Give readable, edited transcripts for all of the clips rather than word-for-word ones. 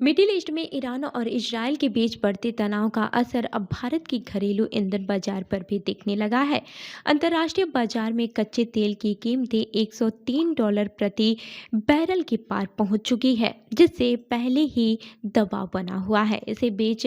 Middle east में Iran और Israel के बीच बढ़ते तनाव का असर अब भारत की घरेलू ईंधन बाजार पर भी दिखने लगा है। अंतर्राष्ट्रीय बाजार में कच्चे तेल की कीमतें $103 प्रति बैरल के पार पहुंच चुकी है, जिससे पहले ही दबाव बना हुआ है। इसे बीच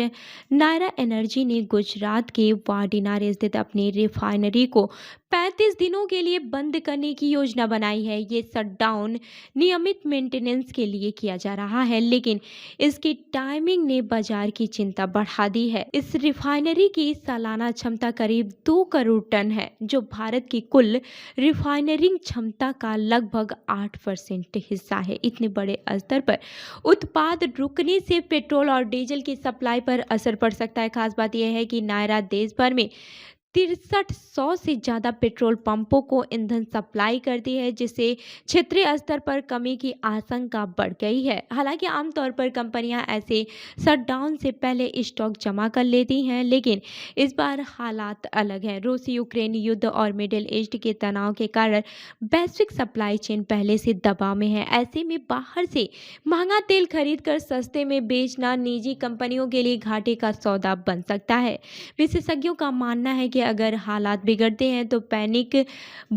नायरा एनर्जी ने गुजरात के वाडिनार स्थित अपनी रिफाइनरी को 35 दिनों के लिए बंद करने की योजना बनाई है। ये शटडाउन नियमित मेंटेनेंस के लिए किया जा रहा है, लेकिन इसकी टाइमिंग ने बाजार की चिंता बढ़ा दी है। इस रिफाइनरी की सालाना क्षमता करीब 2 करोड़ टन है, जो भारत की कुल रिफाइनरिंग क्षमता का लगभग 8% हिस्सा है। इतने बड़े स्तर पर उत्पाद रुकने से पेट्रोल और डीजल की सप्लाई पर असर पड़ सकता है। खास बात यह है कि नायरा देश भर में 6300 से ज़्यादा पेट्रोल पंपों को ईंधन सप्लाई करती है, जिससे क्षेत्रीय स्तर पर कमी की आशंका बढ़ गई है। हालांकि आमतौर पर कंपनियां ऐसे शटडाउन से पहले स्टॉक जमा कर लेती हैं, लेकिन इस बार हालात अलग हैं। रूस यूक्रेन युद्ध और मिडिल ईस्ट के तनाव के कारण वैश्विक सप्लाई चेन पहले से दबाव में है। ऐसे में बाहर से महंगा तेल खरीद कर सस्ते में बेचना निजी कंपनियों के लिए घाटे का सौदा बन सकता है। विशेषज्ञों का मानना है कि अगर हालात बिगड़ते हैं तो पैनिक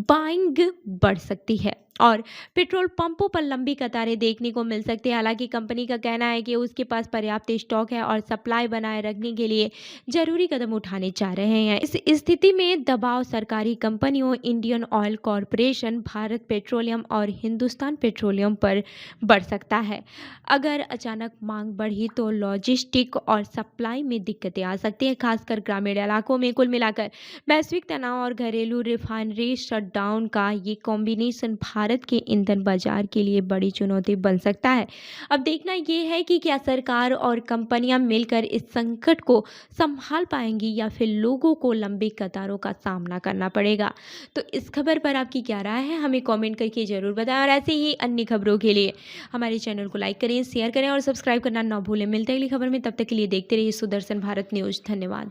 बाइंग बढ़ सकती है और पेट्रोल पंपों पर लंबी कतारें देखने को मिल सकती है। हालांकि कंपनी का कहना है कि उसके पास पर्याप्त स्टॉक है और सप्लाई बनाए रखने के लिए जरूरी कदम उठाने जा रहे हैं। इस स्थिति में दबाव सरकारी कंपनियों, Indian oil corporation, Bharat petroleum और हिंदुस्तान पेट्रोलियम पर बढ़ सकता है। अगर अचानक मांग बढ़ी तो लॉजिस्टिक और सप्लाई में दिक्कतें आ सकती हैं, खासकर ग्रामीण इलाकों में। कुल मिलाकर वैश्विक तनाव और घरेलू रिफाइनरी शटडाउन का ये कॉम्बिनेशन भारत के ईंधन बाजार के लिए बड़ी चुनौती बन सकता है। अब देखना ये है कि क्या सरकार और कंपनियां मिलकर इस संकट को संभाल पाएंगी या फिर लोगों को लंबी कतारों का सामना करना पड़ेगा। तो इस खबर पर आपकी क्या राय है, हमें कमेंट करके जरूर बताएं और ऐसे ही अन्य खबरों के लिए हमारे चैनल को लाइक करें, शेयर करें और सब्सक्राइब करना ना भूलें। मिलते हैं अगली खबर में, तब तक के लिए देखते रहिए सुदर्शन भारत न्यूज़। धन्यवाद।